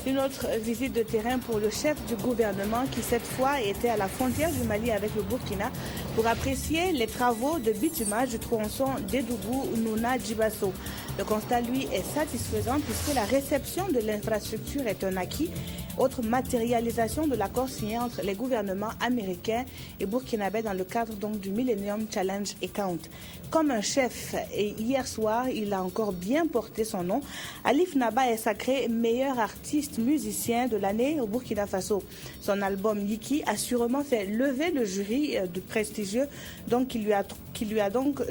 Une autre visite de terrain pour le chef du gouvernement qui cette fois était à la frontière du Mali avec le Burkina pour apprécier les travaux de bitumage du tronçon Dédougou-Nouna-Djibasso. Le constat, lui, est satisfaisant puisque la réception de l'infrastructure est un acquis. Autre matérialisation de l'accord signé entre les gouvernements américains et burkinabés dans le cadre donc du Millennium Challenge Account. Comme un chef, et hier soir, il a encore bien porté son nom. Alif Naba est sacré meilleur artiste musicien de l'année au Burkina Faso. Son album Yiki a sûrement fait lever le jury de prestigieux donc qui lui a donc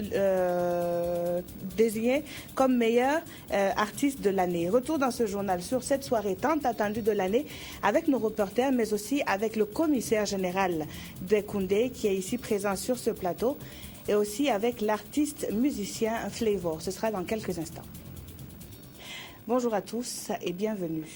désigné comme meilleur artiste de l'année. Retour dans ce journal sur cette soirée tant attendue de l'année avec nos reporters, mais aussi avec le commissaire général de Koundé qui est ici présent sur ce plateau et aussi avec l'artiste musicien Flavor. Ce sera dans quelques instants. Bonjour à tous et bienvenue.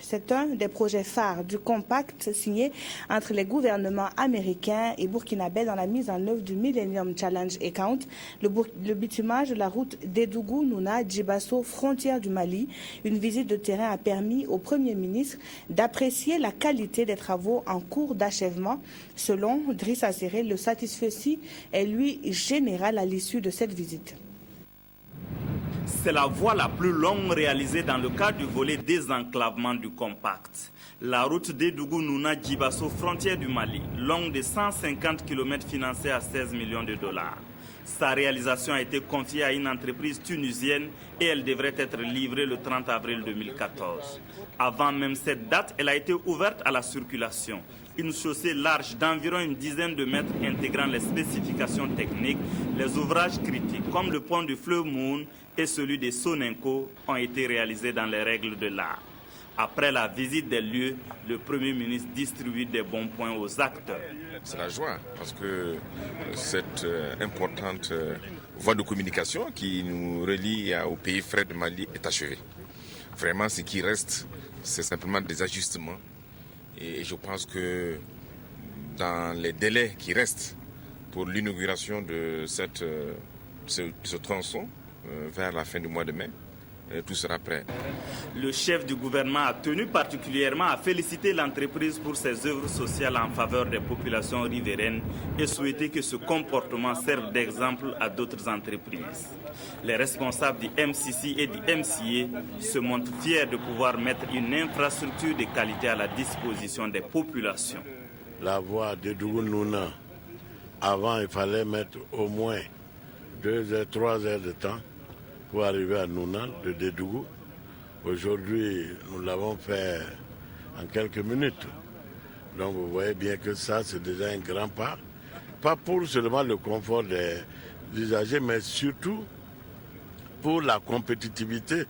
C'est un des projets phares du compact signé entre les gouvernements américains et burkinabés dans la mise en œuvre du Millennium Challenge Account, le bitumage de la route Dédougou-Nouna-Djibasso, frontière du Mali. Une visite de terrain a permis au Premier ministre d'apprécier la qualité des travaux en cours d'achèvement. Selon Drissa Serré, le satisfecit est lui général à l'issue de cette visite. C'est la voie la plus longue réalisée dans le cadre du volet désenclavement du compact. La route Dédougou-Nouna-Djibasso, frontière du Mali, longue de 150 km financée à 16 millions de dollars. Sa réalisation a été confiée à une entreprise tunisienne et elle devrait être livrée le 30 avril 2014. Avant même cette date, elle a été ouverte à la circulation. Une chaussée large d'environ une dizaine de mètres intégrant les spécifications techniques, les ouvrages critiques comme le pont du fleuve Moon et celui de Sonenko ont été réalisés dans les règles de l'art. Après la visite des lieux, le Premier ministre distribue des bons points aux acteurs. C'est la joie parce que cette importante voie de communication qui nous relie au pays frère de Mali est achevée. Vraiment, ce qui reste, c'est simplement des ajustements. Et je pense que dans les délais qui restent pour l'inauguration de ce tronçon vers la fin du mois de mai, tout sera prêt. Le chef du gouvernement a tenu particulièrement à féliciter l'entreprise pour ses œuvres sociales en faveur des populations riveraines et souhaiter que ce comportement serve d'exemple à d'autres entreprises. Les responsables du MCC et du MCA se montrent fiers de pouvoir mettre une infrastructure de qualité à la disposition des populations. La voie de Dédougou-Nouna, avant il fallait mettre au moins 2 heures, 3 heures de temps pour arriver à Nouna, de Dédougou. Aujourd'hui, nous l'avons fait en quelques minutes. Donc vous voyez bien que ça, c'est déjà un grand pas. Pas pour seulement le confort des usagers, mais surtout pour la compétitivité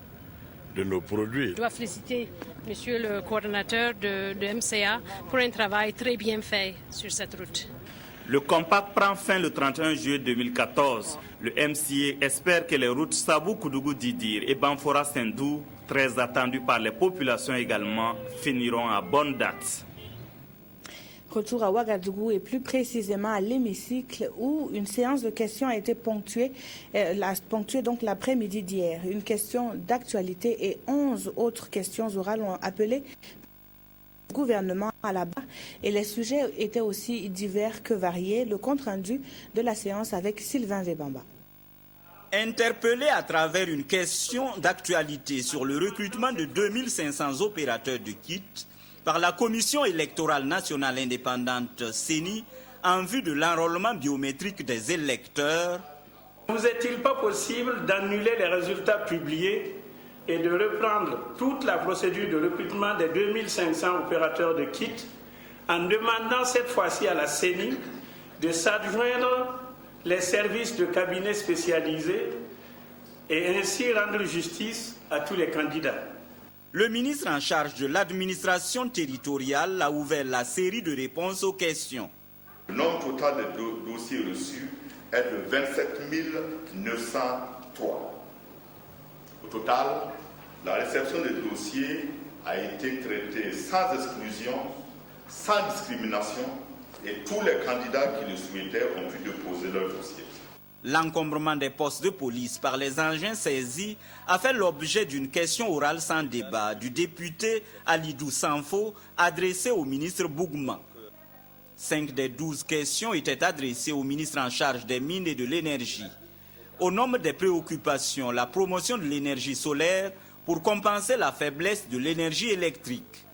de nos produits. Je dois féliciter monsieur le coordonnateur de MCA pour un travail très bien fait sur cette route. Le compact prend fin le 31 juillet 2014. Le MCA espère que les routes Sabou-Koudougou-Didir et Banfora-Sendou, très attendues par les populations également, finiront à bonne date. Retour à Ouagadougou et plus précisément à l'hémicycle où une séance de questions a été ponctuée donc l'après-midi d'hier. Une question d'actualité et 11 autres questions orales ont appelé le gouvernement à la barre et les sujets étaient aussi divers que variés. Le compte-rendu de la séance avec Sylvain Vebamba. Interpellé à travers une question d'actualité sur le recrutement de 2500 opérateurs de kits par la Commission électorale nationale indépendante CENI en vue de l'enrôlement biométrique des électeurs. Ne vous est-il pas possible d'annuler les résultats publiés et de reprendre toute la procédure de recrutement des 2500 opérateurs de kits en demandant cette fois-ci à la CENI de s'adjoindre les services de cabinet spécialisés et ainsi rendre justice à tous les candidats. Le ministre en charge de l'administration territoriale a ouvert la série de réponses aux questions. Le nombre total de dossiers reçus est de 27 903. Au total, la réception des dossiers a été traitée sans exclusion, sans discrimination et tous les candidats qui le souhaitaient ont pu déposer leur dossier. L'encombrement des postes de police par les engins saisis a fait l'objet d'une question orale sans débat du député Alidou Sanfo adressée au ministre Bougma. 5 des 12 questions étaient adressées au ministre en charge des mines et de l'énergie. Au nombre des préoccupations, la promotion de l'énergie solaire pour compenser la faiblesse de l'énergie électrique,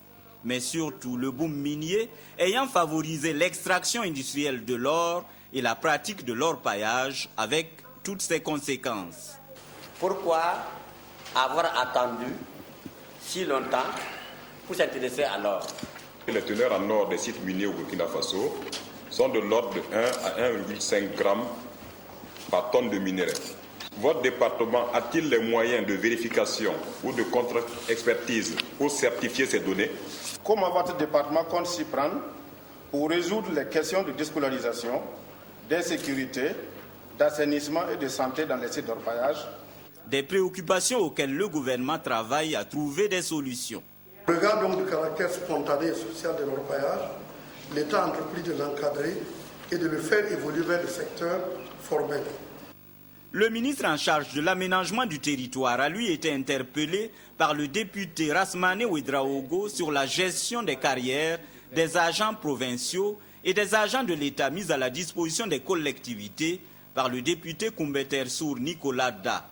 mais surtout le boom minier ayant favorisé l'extraction industrielle de l'or et la pratique de l'orpaillage avec toutes ses conséquences. Pourquoi avoir attendu si longtemps pour s'intéresser à l'or? Les teneurs en or des sites miniers au Burkina Faso sont de l'ordre de 1 à 1,5 g par tonne de minerai. Votre département a-t-il les moyens de vérification ou de contre-expertise pour certifier ces données? Comment votre département compte s'y prendre pour résoudre les questions de déscolarisation, d'insécurité, d'assainissement et de santé dans les sites d'orpaillage? Des préoccupations auxquelles le gouvernement travaille à trouver des solutions. Au regard donc du caractère spontané et social de l'orpaillage, l'État a entrepris de l'encadrer et de le faire évoluer vers le secteur formel. Le ministre en charge de l'aménagement du territoire a lui été interpellé par le député Rasmane Ouedraogo sur la gestion des carrières des agents provinciaux et des agents de l'État mis à la disposition des collectivités par le député Koumbeter Sour Nicolas Da.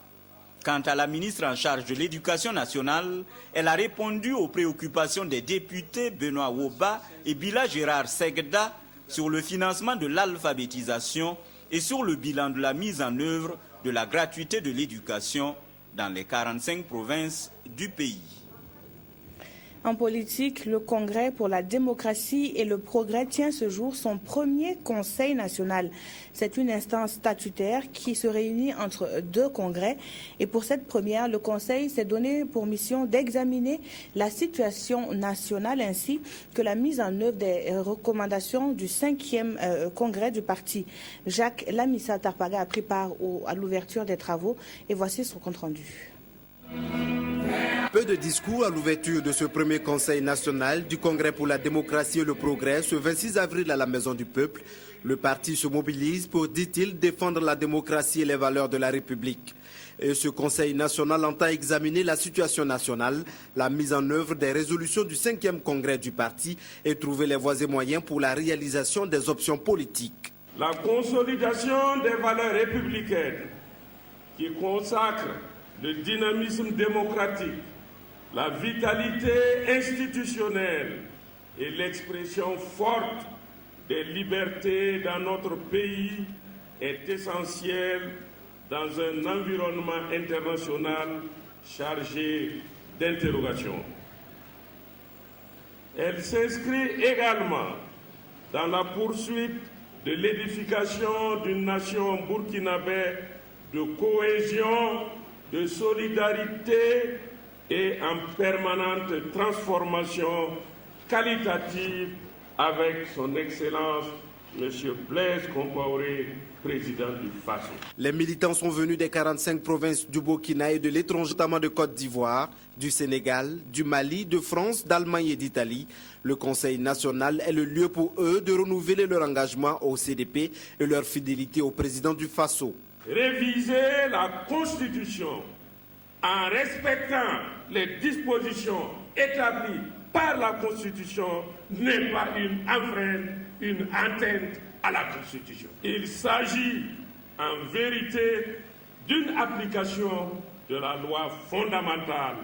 Quant à la ministre en charge de l'Éducation nationale, elle a répondu aux préoccupations des députés Benoît Woba et Bila Gérard Segda sur le financement de l'alphabétisation et sur le bilan de la mise en œuvre de la gratuité de l'éducation dans les 45 provinces du pays. En politique, le Congrès pour la démocratie et le progrès tient ce jour son premier Conseil national. C'est une instance statutaire qui se réunit entre 2 congrès. Et pour cette première, le Conseil s'est donné pour mission d'examiner la situation nationale ainsi que la mise en œuvre des recommandations du 5e congrès du parti. Jacques Lamissa Tarpaga a pris part à l'ouverture des travaux et voici son compte-rendu. Peu de discours à l'ouverture de ce premier Conseil national du Congrès pour la démocratie et le progrès ce 26 avril à la Maison du Peuple. Le parti se mobilise pour, dit-il, défendre la démocratie et les valeurs de la République. Et ce Conseil national entend examiner la situation nationale, la mise en œuvre des résolutions du 5e Congrès du parti et trouver les voies et moyens pour la réalisation des options politiques. La consolidation des valeurs républicaines qui consacrent le dynamisme démocratique, la vitalité institutionnelle et l'expression forte des libertés dans notre pays est essentielle dans un environnement international chargé d'interrogations. Elle s'inscrit également dans la poursuite de l'édification d'une nation burkinabé de cohésion, de solidarité et en permanente transformation qualitative avec son Excellence M. Blaise Compaoré, président du Faso. Les militants sont venus des 45 provinces du Burkina et de l'étranger, notamment de Côte d'Ivoire, du Sénégal, du Mali, de France, d'Allemagne et d'Italie. Le Conseil national est le lieu pour eux de renouveler leur engagement au CDP et leur fidélité au président du Faso. Réviser la Constitution en respectant les dispositions établies par la Constitution n'est pas une enfreinte, une atteinte à la Constitution. Il s'agit en vérité d'une application de la loi fondamentale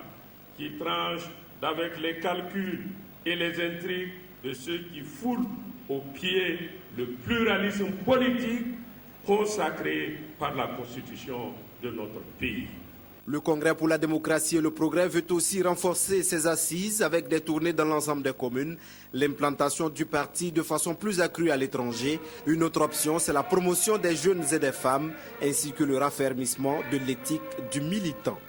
qui tranche avec les calculs et les intrigues de ceux qui foulent au pied le pluralisme politique consacré par la Constitution de notre pays. Le Congrès pour la démocratie et le progrès veut aussi renforcer ses assises avec des tournées dans l'ensemble des communes, l'implantation du parti de façon plus accrue à l'étranger. Une autre option, c'est la promotion des jeunes et des femmes, ainsi que le raffermissement de l'éthique du militant.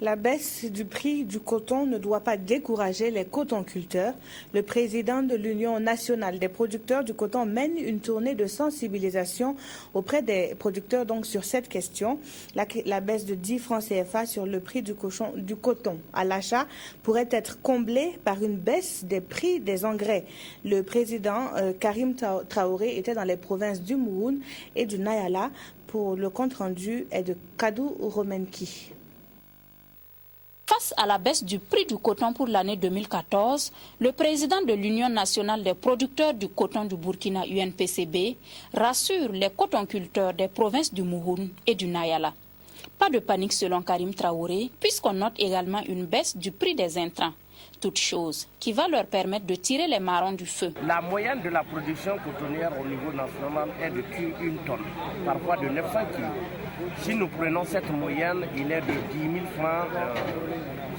La baisse du prix du coton ne doit pas décourager les cotonculteurs. Le président de l'Union nationale des producteurs du coton mène une tournée de sensibilisation auprès des producteurs donc sur cette question. La baisse de 10 francs CFA sur le prix du coton à l'achat pourrait être comblée par une baisse des prix des engrais. Le président Karim Traoré était dans les provinces du Mouhoun et du Nayala. Pour le compte-rendu est de Kadou Romenki. Face à la baisse du prix du coton pour l'année 2014, le président de l'Union nationale des producteurs du coton du Burkina UNPCB rassure les cotonculteurs des provinces du Mouhoun et du Nayala. Pas de panique selon Karim Traoré, puisqu'on note également une baisse du prix des intrants. Toute chose qui va leur permettre de tirer les marrons du feu. La moyenne de la production cotonnière au niveau national est de 1 tonne, parfois de 900 kg. Si nous prenons cette moyenne, il est de 10 000 francs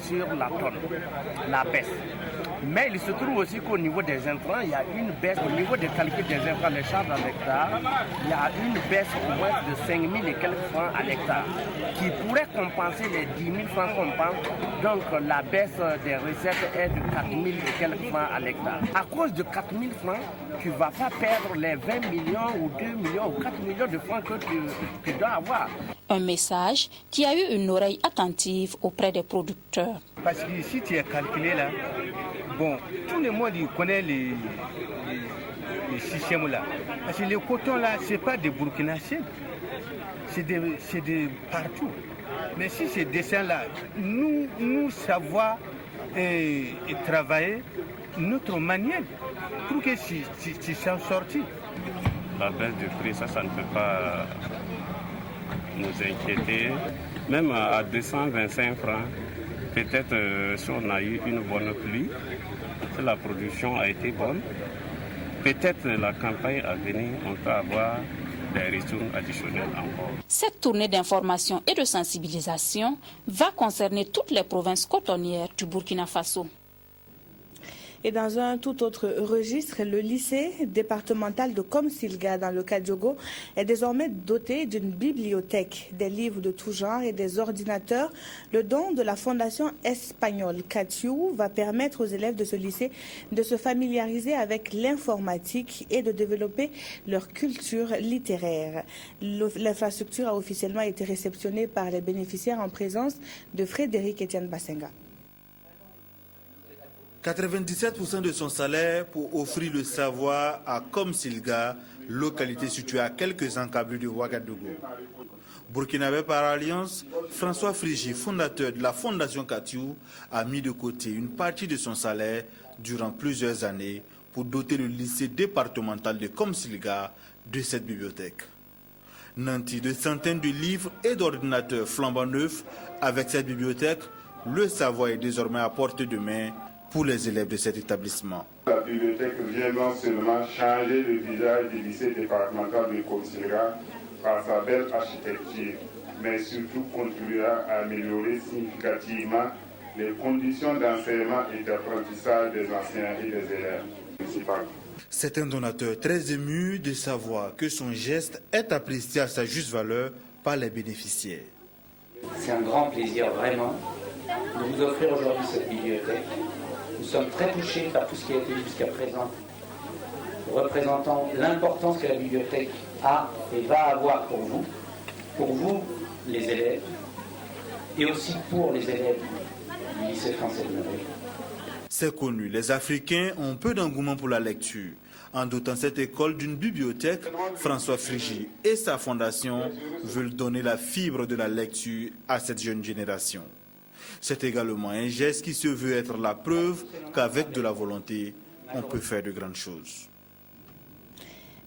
sur la tonne, la baisse. Mais il se trouve aussi qu'au niveau des intrants, il y a une baisse. Au niveau des calculs des intrants, les charges à l'hectare, il y a une baisse au moins de 5 000 et quelques francs à l'hectare, qui pourrait compenser les 10 000 francs qu'on pense. Donc la baisse des recettes est de 4 000 et quelques francs à l'hectare. À cause de 4 000 francs, tu ne vas pas perdre les 20 millions ou 2 millions ou 4 millions de francs que tu dois avoir. Un message qui a eu une oreille attentive auprès des producteurs. Parce que si tu es calculé là, bon, tout le monde connaît les systèmes là. Parce que le coton là, ce n'est pas des Burkinasiens, c'est de partout. Mais si ces dessins-là, nous savoir et travailler notre manière pour que tu s'en sortis. La baisse du prix, ça ne peut pas nous inquiéter. Même à 225 francs, peut-être si on a eu une bonne pluie, si la production a été bonne, peut-être la campagne à venir, on peut avoir des retours additionnels encore. Cette tournée d'information et de sensibilisation va concerner toutes les provinces cotonnières du Burkina Faso. Et dans un tout autre registre, le lycée départemental de Komsilga dans le Kadiogo est désormais doté d'une bibliothèque, des livres de tout genre et des ordinateurs. Le don de la fondation espagnole CATIU va permettre aux élèves de ce lycée de se familiariser avec l'informatique et de développer leur culture littéraire. L'infrastructure a officiellement été réceptionnée par les bénéficiaires en présence de Frédéric Etienne Bassenga. 97% de son salaire pour offrir le savoir à Komsilga, localité située à quelques encablures de Ouagadougou. Burkinabé par alliance, François Frigy, fondateur de la fondation CATIU, a mis de côté une partie de son salaire durant plusieurs années pour doter le lycée départemental de Komsilga de cette bibliothèque. Nanti de centaines de livres et d'ordinateurs flambant neufs, avec cette bibliothèque, le savoir est désormais à portée de main pour les élèves de cet établissement. La bibliothèque vient non seulement changer le visage du lycée départemental de Komsilga par sa belle architecture, mais surtout contribuera à améliorer significativement les conditions d'enseignement et d'apprentissage des enseignants et des élèves municipaux. C'est un donateur très ému de savoir que son geste est apprécié à sa juste valeur par les bénéficiaires. C'est un grand plaisir vraiment de vous offrir aujourd'hui cette bibliothèque. Nous sommes très touchés par tout ce qui a été jusqu'à présent, représentant l'importance que la bibliothèque a et va avoir pour vous les élèves, et aussi pour les élèves du lycée français de Noël. C'est connu, les Africains ont peu d'engouement pour la lecture. En dotant cette école d'une bibliothèque, François Frigy et sa fondation veulent donner la fibre de la lecture à cette jeune génération. C'est également un geste qui se veut être la preuve qu'avec de la volonté, on peut faire de grandes choses.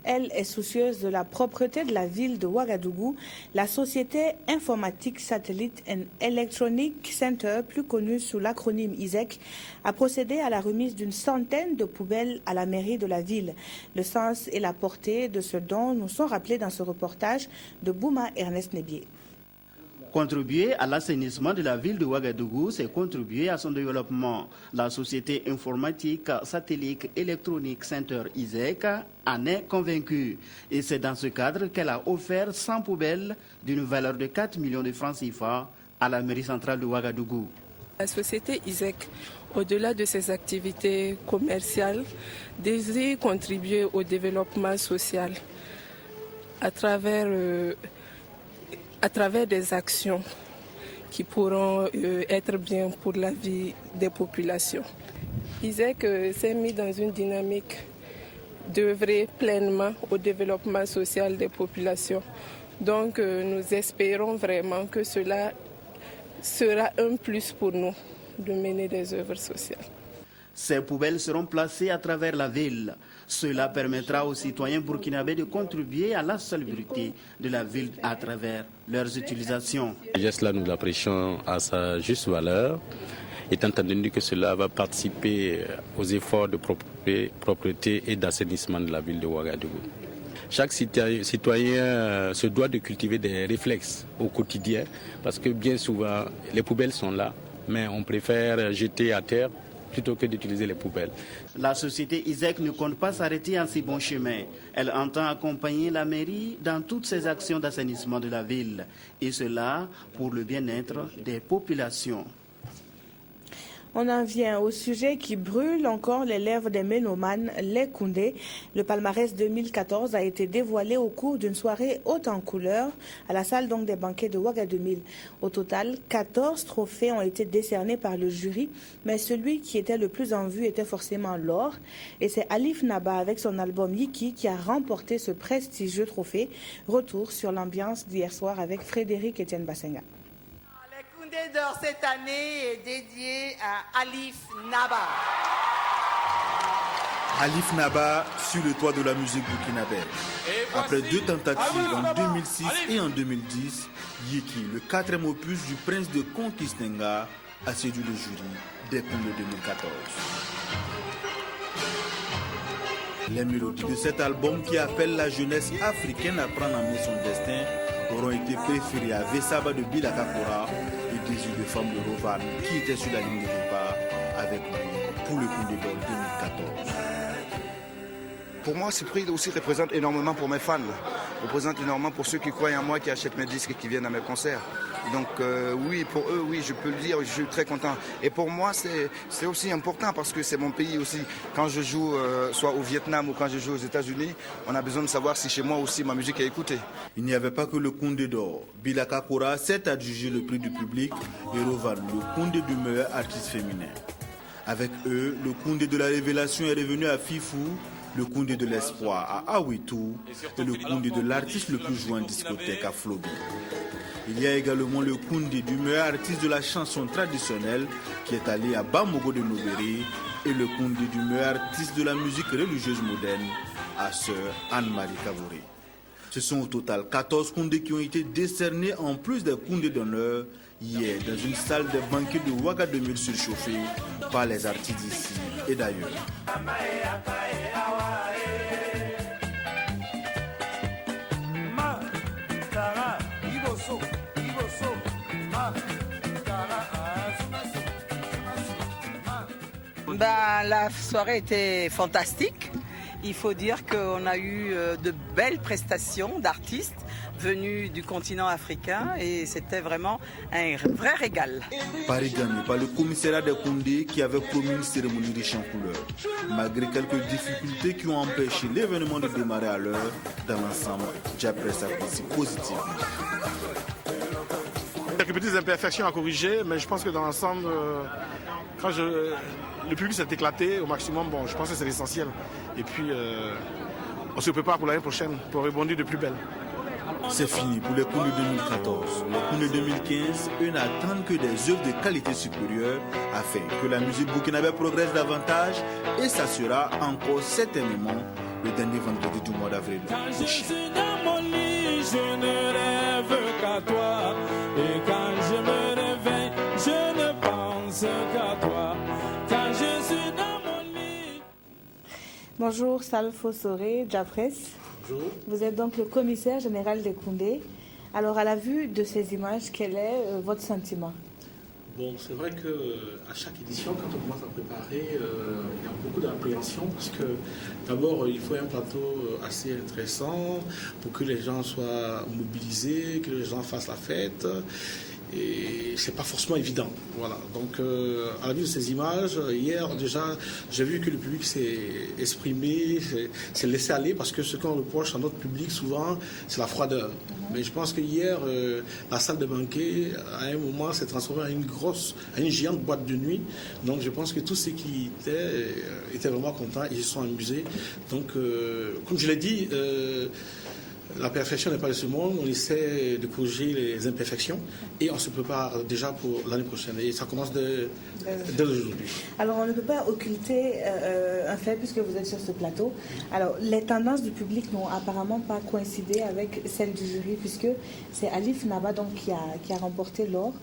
Elle est soucieuse de la propreté de la ville de Ouagadougou. La société Informatique Satellite and Electronic Center, plus connue sous l'acronyme ISEC, a procédé à la remise d'une centaine de poubelles à la mairie de la ville. Le sens et la portée de ce don nous sont rappelés dans ce reportage de Bouma Ernest Nebier. Contribuer à l'assainissement de la ville de Ouagadougou, c'est contribuer à son développement. La société informatique Satellite Electronic Center ISEC en est convaincue. Et c'est dans ce cadre qu'elle a offert 100 poubelles d'une valeur de 4 millions de francs CFA à la mairie centrale de Ouagadougou. La société ISEC, au-delà de ses activités commerciales, désire contribuer au développement social à travers des actions qui pourront être bien pour la vie des populations. ISEC s'est mis dans une dynamique d'œuvrer pleinement au développement social des populations. Donc nous espérons vraiment que cela sera un plus pour nous de mener des œuvres sociales. Ces poubelles seront placées à travers la ville. Cela permettra aux citoyens burkinabés de contribuer à la salubrité de la ville à travers leurs utilisations. Ce geste-là, nous l'apprécions à sa juste valeur, étant entendu que cela va participer aux efforts de propreté et d'assainissement de la ville de Ouagadougou. Chaque citoyen se doit de cultiver des réflexes au quotidien parce que bien souvent les poubelles sont là, mais on préfère jeter à terre plutôt que d'utiliser les poubelles. La société ISEC ne compte pas s'arrêter en si bon chemin. Elle entend accompagner la mairie dans toutes ses actions d'assainissement de la ville, et cela pour le bien-être des populations. On en vient au sujet qui brûle encore les lèvres des mélomanes, les Koundé. Le palmarès 2014 a été dévoilé au cours d'une soirée haute en couleurs à la salle des banquets de Ouagadougou. Au total, 14 trophées ont été décernés par le jury, mais celui qui était le plus en vue était forcément l'or. Et c'est Alif Naba avec son album Yiki qui a remporté ce prestigieux trophée. Retour sur l'ambiance d'hier soir avec Frédéric Etienne Bassenga. Le Koundé d'or cette année est dédié à Alif Naba. Alif Naba sur le toit de la musique burkinabé. Après 2 tentatives en 2006 et en 2010, Yiki, le 4e opus du prince de Conquistenga, a séduit le jury dès le 2014. Les mélodies de cet album qui appelle la jeunesse africaine à prendre en main son destin auront été préférées à Vessaba de Bilaka Kora et Désir de femme de Rovan qui était sur la ligne de départ avec lui pour le Koundé d'or 2014. Pour moi, ce prix aussi représente énormément pour mes fans, représente énormément pour ceux qui croient en moi, qui achètent mes disques et qui viennent à mes concerts. Donc oui, pour eux, oui, je peux le dire, je suis très content. Et pour moi, c'est aussi important parce que c'est mon pays aussi. Quand je joue soit au Vietnam ou quand je joue aux États-Unis, on a besoin de savoir si chez moi aussi ma musique est écoutée. Il n'y avait pas que le Koundé d'or. Bilaka Kora s'est adjugé le prix du public et Rovan le Koundé du meilleur artiste féminin. Avec eux, le Koundé de la révélation est revenu à Fifou, le Koundé de l'espoir à Awitou et le Koundé de l'artiste le plus joué en discothèque à Flobi. Il y a également le Koundé du meilleur artiste de la chanson traditionnelle qui est allé à Bamogo de Noberi et le Koundé du meilleur artiste de la musique religieuse moderne à Sœur Anne-Marie Kavouré. Ce sont au total 14 Koundés qui ont été décernés en plus des Koundés d'honneur hier dans une salle de banquet de Ouagadougou surchauffée par les artistes d'ici et d'ailleurs. La soirée était fantastique. Il faut dire qu'on a eu de belles prestations d'artistes venus du continent africain et c'était vraiment un vrai régal. Paris gagné par le commissariat des Koundé qui avait promis une cérémonie riche en couleurs. Malgré quelques difficultés qui ont empêché l'événement de démarrer à l'heure, dans l'ensemble, j'apprécie ça positivement. Quelques petites imperfections à corriger, mais je pense que dans l'ensemble, le public s'est éclaté au maximum. Bon, je pense que c'est l'essentiel. Et puis, on se prépare pour l'année prochaine pour rebondir de plus belle. C'est fini pour les Koundé 2014. Les Koundé 2015, eux n'attendent que des œuvres de qualité supérieure afin que la musique burkinabé progresse davantage et ça sera encore certainement le dernier vendredi du mois d'avril. Quand je suis dans mon lit, je ne rêve qu'à toi. Et quand je me réveille, je ne pense qu'à toi. Quand je suis dans mon lit. Bonjour Salfo Soré, Japres. Bonjour. Vous êtes donc le commissaire général des Koundé. Alors à la vue de ces images, quel est votre sentiment? Bon, c'est vrai qu'à chaque édition, quand on commence à préparer, il y a beaucoup d'appréhension parce que d'abord, il faut un plateau assez intéressant pour que les gens soient mobilisés, que les gens fassent la fête. Et c'est pas forcément évident. Voilà. Donc, à la vue de ces images, hier déjà, j'ai vu que le public s'est exprimé, s'est laissé aller, parce que ce qu'on reproche à notre public souvent, c'est la froideur. Mais je pense que hier, la salle de banquet, à un moment, s'est transformée en une géante boîte de nuit. Donc, je pense que tous ceux qui étaient vraiment contents, ils se sont amusés. Donc, comme je l'ai dit, la perfection n'est pas de ce monde, on essaie de corriger les imperfections et on se prépare déjà pour l'année prochaine. Et ça commence dès aujourd'hui. Alors on ne peut pas occulter un fait puisque vous êtes sur ce plateau. Alors les tendances du public n'ont apparemment pas coïncidé avec celles du jury puisque c'est Alif Naba donc, qui a remporté l'or.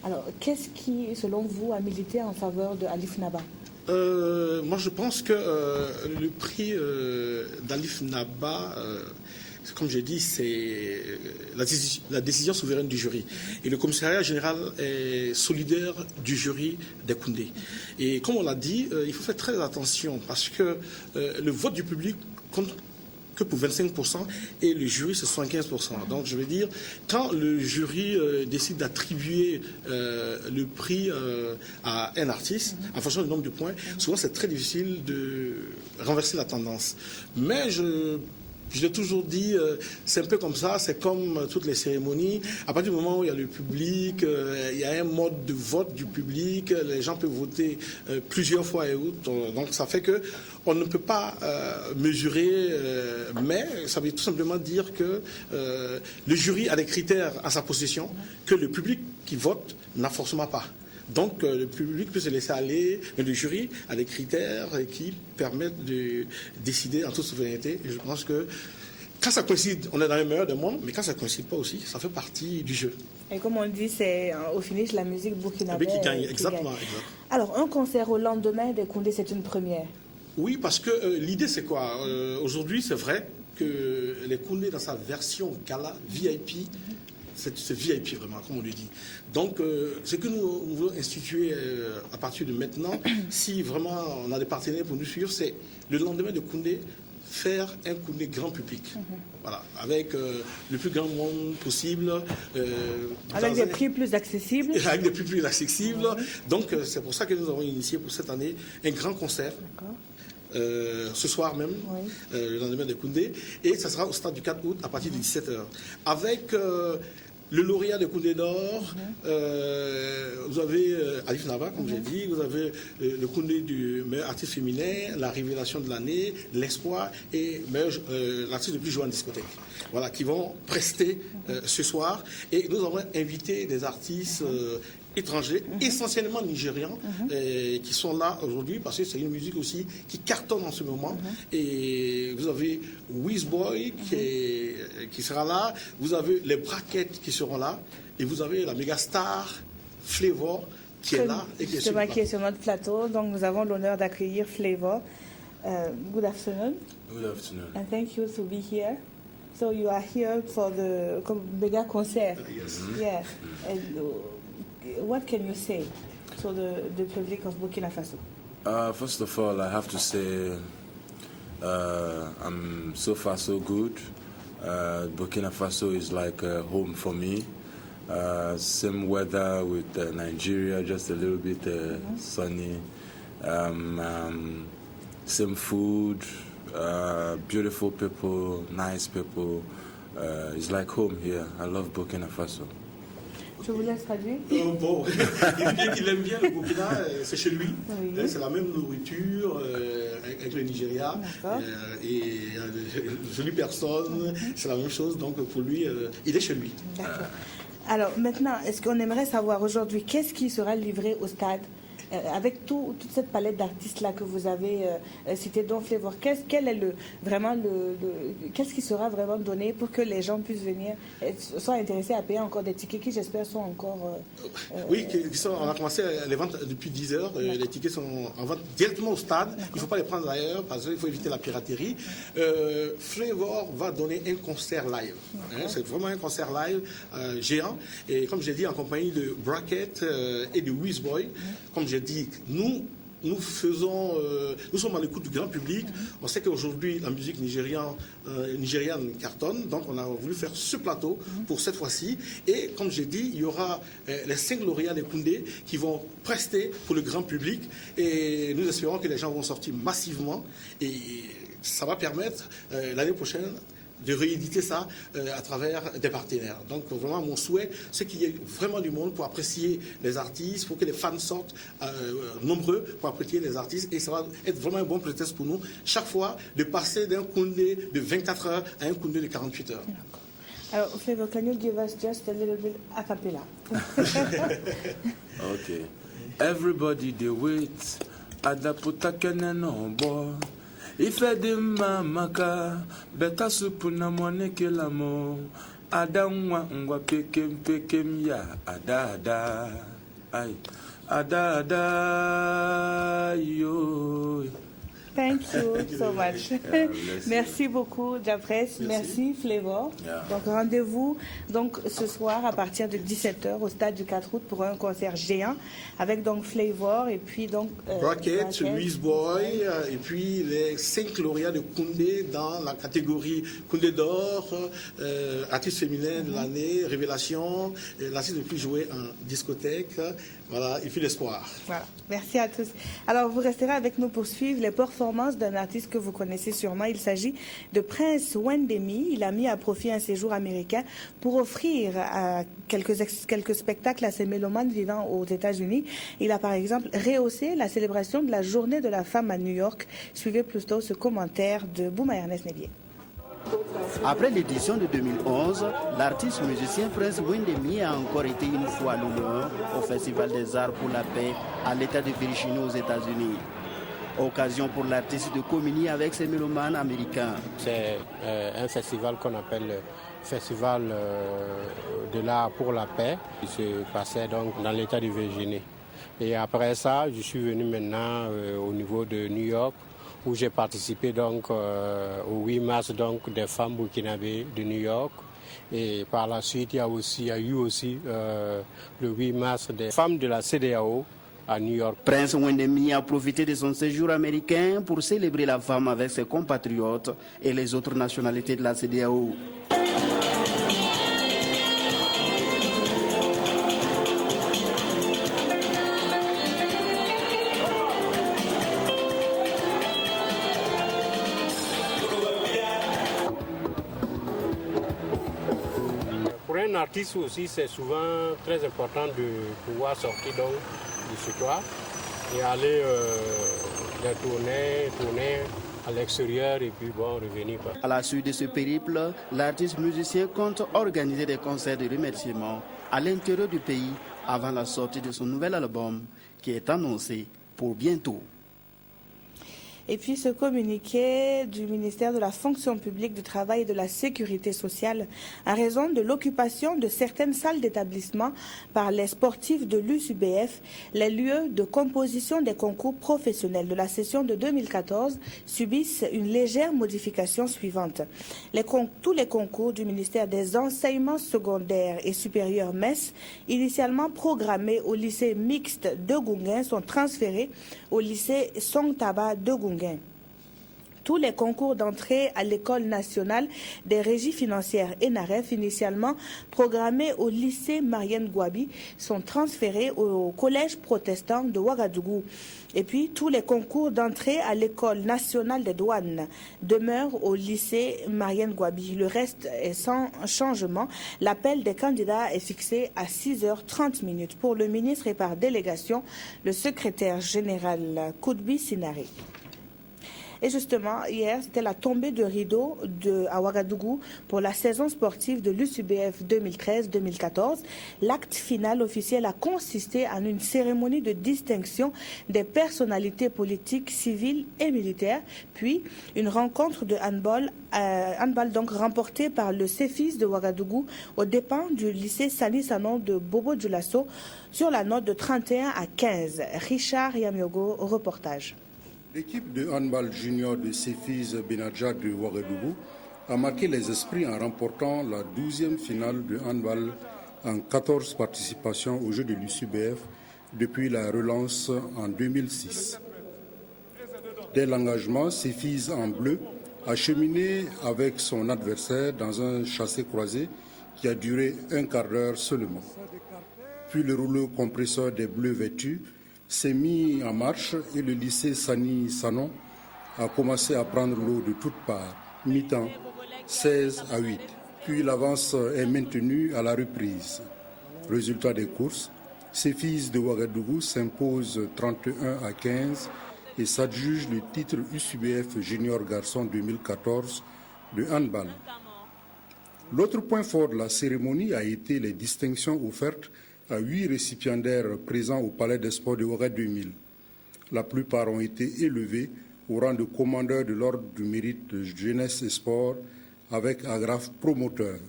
Alors qu'est-ce qui, selon vous, a milité en faveur de Alif Naba? Moi je pense que le prix d'Alif Naba... comme j'ai dit, c'est la décision souveraine du jury. Et le commissariat général est solidaire du jury des Koundé. Et comme on l'a dit, il faut faire très attention parce que le vote du public compte que pour 25% et le jury c'est 75%. Donc je veux dire, quand le jury décide d'attribuer le prix à un artiste, en fonction du nombre de points, souvent c'est très difficile de renverser la tendance. Mais je l'ai toujours dit, c'est un peu comme ça, c'est comme toutes les cérémonies. À partir du moment où il y a le public, il y a un mode de vote du public, les gens peuvent voter plusieurs fois et autres. Donc ça fait que on ne peut pas mesurer, mais ça veut tout simplement dire que le jury a des critères à sa possession que le public qui vote n'a forcément pas. Donc le public peut se laisser aller, mais le jury a des critères qui permettent de décider en toute souveraineté. Et je pense que quand ça coïncide, on est dans le meilleur des mondes, mais quand ça ne coïncide pas aussi, ça fait partie du jeu. Et comme on dit, c'est au finish la musique burkinabé qui gagne. Exactement. Alors un concert au lendemain des Koundé, c'est une première. Oui, parce que l'idée c'est quoi? Aujourd'hui, c'est vrai que les Koundé dans sa version gala VIP, c'est VIP vraiment, comme on le dit. Donc, ce que nous voulons instituer à partir de maintenant, si vraiment on a des partenaires pour nous suivre, c'est le lendemain de Koundé, faire un Koundé grand public. Voilà, avec le plus grand monde possible. Avec des prix plus accessibles. Avec des prix plus accessibles. Donc, c'est pour ça que nous avons initié pour cette année un grand concert. Ce soir même, le lendemain de Koundé, et ça sera au stade du 4 août à partir de 17h. Avec le lauréat de Koundé d'Or, vous avez Alif Naba, comme j'ai dit, vous avez le Koundé du meilleur artiste féminin, la révélation de l'année, l'espoir et l'artiste le plus joué en discothèque. Voilà, qui vont prester ce soir. Et nous avons invité des artistes étrangers, essentiellement nigérians, qui sont là aujourd'hui parce que c'est une musique aussi qui cartonne en ce moment. Et vous avez Wizboy qui sera là, vous avez les Braquettes qui seront là, et vous avez la méga star Flavor qui est là et qui est sur notre plateau. Donc nous avons l'honneur d'accueillir Flavor. Good afternoon. Good afternoon. And thank you to be here. So you are here for the mega concert. Yes. Yeah. And, what can you say to the public of Burkina Faso? First of all, I have to say I'm so far so good. Burkina Faso is like home for me. Same weather with Nigeria, just a little bit sunny. Same food, beautiful people, nice people. It's like home here. I love Burkina Faso. Je vous laisse traduire. Bon, il aime bien le Burkina, c'est chez lui. Oui. C'est la même nourriture avec le Nigeria. Et jolie personne, c'est la même chose. Donc pour lui, il est chez lui. D'accord. Alors maintenant, est-ce qu'on aimerait savoir aujourd'hui qu'est-ce qui sera livré au stade avec toute cette palette d'artistes-là que vous avez cité, dont Flavor, qu'est-ce qui sera vraiment donné pour que les gens puissent venir, soient intéressés à payer encore des tickets qui, j'espère, sont encore... Oui, on a commencé les ventes depuis 10 heures. Les tickets sont en vente directement au stade. Il ne faut pas les prendre ailleurs parce qu'il faut éviter la piraterie. Flavor va donner un concert live. C'est vraiment un concert live géant. Et comme j'ai dit, en compagnie de Braquette et de Wizboy. Comme j'ai dit, nous, nous sommes à l'écoute du grand public. On sait qu'aujourd'hui, la musique nigériane cartonne. Donc, on a voulu faire ce plateau pour cette fois-ci. Et comme j'ai dit, il y aura les 5 lauréats des Koundé qui vont prester pour le grand public. Et nous espérons que les gens vont sortir massivement. Et ça va permettre, l'année prochaine, de rééditer ça à travers des partenaires. Donc vraiment mon souhait, c'est qu'il y ait vraiment du monde pour apprécier les artistes, pour que les fans sortent nombreux pour apprécier les artistes, et ça va être vraiment un bon prétexte pour nous, chaque fois, de passer d'un Koundé de 24 heures à un Koundé de 48 heures. Alors, Flavor, can you give us just a little bit a cappella? Okay. Everybody they wait at the putakene on board. Ife di maka beta supu na mwane kelamo ada ngwa pekem ya ada ay ada yo. Thank you so much. Merci beaucoup, Japres. Merci, Flavor. Donc, rendez-vous ce soir à partir de 17h au stade du 4 août pour un concert géant avec donc Flavor et puis donc Bracket, Louise Boy et puis les 5 lauréats de Koundé dans la catégorie Koundé d'or, artiste féminin de l'année, révélation, l'artiste le plus joué en discothèque. Voilà, et puis l'espoir. Voilà, merci à tous. Alors, vous resterez avec nous pour suivre les performances d'un artiste que vous connaissez sûrement. Il s'agit de Prince Wendemi. Il a mis à profit un séjour américain pour offrir quelques spectacles à ses mélomanes vivant aux États-Unis. Il a par exemple rehaussé la célébration de la Journée de la femme à New York. Suivez plutôt ce commentaire de Bouma Ernest Nebier. Après l'édition de 2011, l'artiste musicien Prince Wendemi a encore été une fois à l'honneur au Festival des Arts pour la Paix à l'État de Virginie aux États-Unis. Occasion pour l'artiste de communier avec ses mélomanes américains. C'est un festival qu'on appelle le Festival de l'Art pour la Paix, qui se passait donc dans l'État de Virginie. Et après ça, je suis venu maintenant au niveau de New York, où j'ai participé donc au 8 mars donc des femmes burkinabées de New York. Et par la suite, il y a eu aussi le 8 mars des femmes de la CEDEAO à New York. Prince Wendemi a profité de son séjour américain pour célébrer la femme avec ses compatriotes et les autres nationalités de la CEDEAO. Pour un artiste aussi, c'est souvent très important de pouvoir sortir donc du chez toi et aller tourner à l'extérieur et puis bon, revenir. À la suite de ce périple, l'artiste musicien compte organiser des concerts de remerciement à l'intérieur du pays avant la sortie de son nouvel album qui est annoncé pour bientôt. Et puis ce communiqué du ministère de la Fonction publique, du Travail et de la Sécurité sociale à raison de l'occupation de certaines salles d'établissement par les sportifs de l'USUBF, les lieux de composition des concours professionnels de la session de 2014 subissent une légère modification suivante. Tous les concours du ministère des enseignements secondaires et supérieurs MES, initialement programmés au lycée mixte de Gounguin, sont transférés au lycée Songtaba de Gounguin. Tous les concours d'entrée à l'École nationale des régies financières ENAREF, initialement programmés au lycée Marienne Gouabi, sont transférés au collège protestant de Ouagadougou. Et puis, tous les concours d'entrée à l'École nationale des douanes demeurent au lycée Marienne Gouabi. Le reste est sans changement. L'appel des candidats est fixé à 6h30. Pour le ministre et par délégation, le secrétaire général Koudbi Sinari. Et justement, hier, c'était la tombée de rideau à Ouagadougou pour la saison sportive de l'USUBF 2013-2014. L'acte final officiel a consisté en une cérémonie de distinction des personnalités politiques, civiles et militaires, puis une rencontre de handball donc remportée par le CEFIS de Ouagadougou aux dépens du lycée Sani Sanon de Bobo Dioulasso sur la note de 31 à 15. Richard Yamiogo, reportage. L'équipe de handball junior de Cefis Benadja de Ouagadougou a marqué les esprits en remportant la 12e finale de handball en 14 participations aux Jeux de l'USUBF depuis la relance en 2006. Dès l'engagement, Cefiz en bleu a cheminé avec son adversaire dans un chassé-croisé qui a duré un quart d'heure seulement. Puis le rouleau compresseur des Bleus vêtus s'est mis en marche et le lycée Sani Sanon a commencé à prendre l'eau de toutes parts, mi-temps 16-8. Puis l'avance est maintenue à la reprise. Résultat des courses, Cefiz de Ouagadougou s'impose 31-15 et s'adjuge le titre UCBF Junior Garçon 2014 de handball. L'autre point fort de la cérémonie a été les distinctions offertes à 8 récipiendaires présents au Palais des Sports de Ouagadougou 2000. La plupart ont été élevés au rang de commandeur de l'Ordre du Mérite de Jeunesse et Sport avec agrafe promoteur.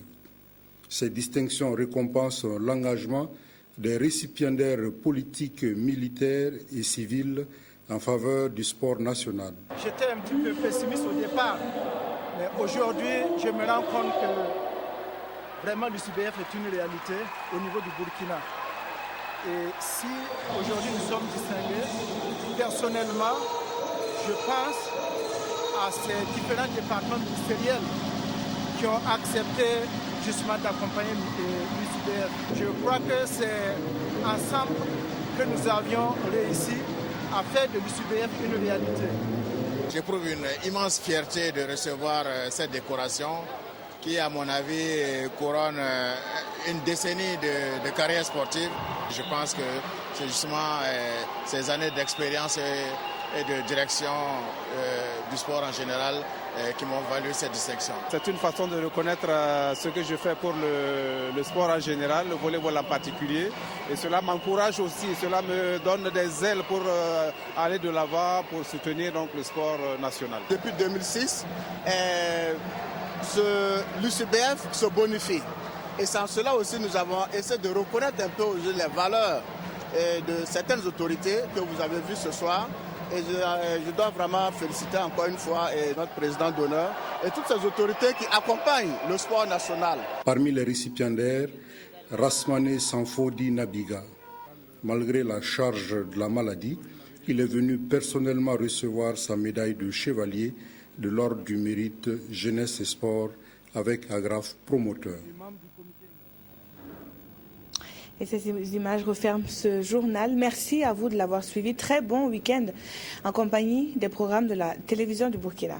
Ces distinctions récompensent l'engagement des récipiendaires politiques, militaires et civils en faveur du sport national. J'étais un petit peu pessimiste au départ, mais aujourd'hui, je me rends compte que vraiment l'UCBF est une réalité au niveau du Burkina. Et si aujourd'hui nous sommes distingués, personnellement, je pense à ces différents départements ministériels qui ont accepté justement d'accompagner l'UCBF. Je crois que c'est ensemble que nous avions réussi à faire de l'UCBF une réalité. J'éprouve une immense fierté de recevoir cette décoration qui, à mon avis, couronne une décennie de carrière sportive. Je pense que c'est justement ces années d'expérience et de direction du sport en général qui m'ont valu cette distinction. C'est une façon de reconnaître ce que je fais pour le sport en général, le volley-ball en particulier. Et cela m'encourage aussi, cela me donne des ailes pour aller de l'avant, pour soutenir donc, le sport national. Depuis 2006, l'UCBF se bonifie. Et sans cela aussi, nous avons essayé de reconnaître un peu les valeurs de certaines autorités que vous avez vues ce soir. Et je dois vraiment féliciter encore une fois notre président d'honneur et toutes ces autorités qui accompagnent le sport national. Parmi les récipiendaires, Rasmane Sanfodi Nabiga. Malgré la charge de la maladie, il est venu personnellement recevoir sa médaille de chevalier de l'Ordre du Mérite Jeunesse et Sport avec agrafe promoteur. Et ces images referment ce journal. Merci à vous de l'avoir suivi. Très bon week-end en compagnie des programmes de la télévision du Burkina.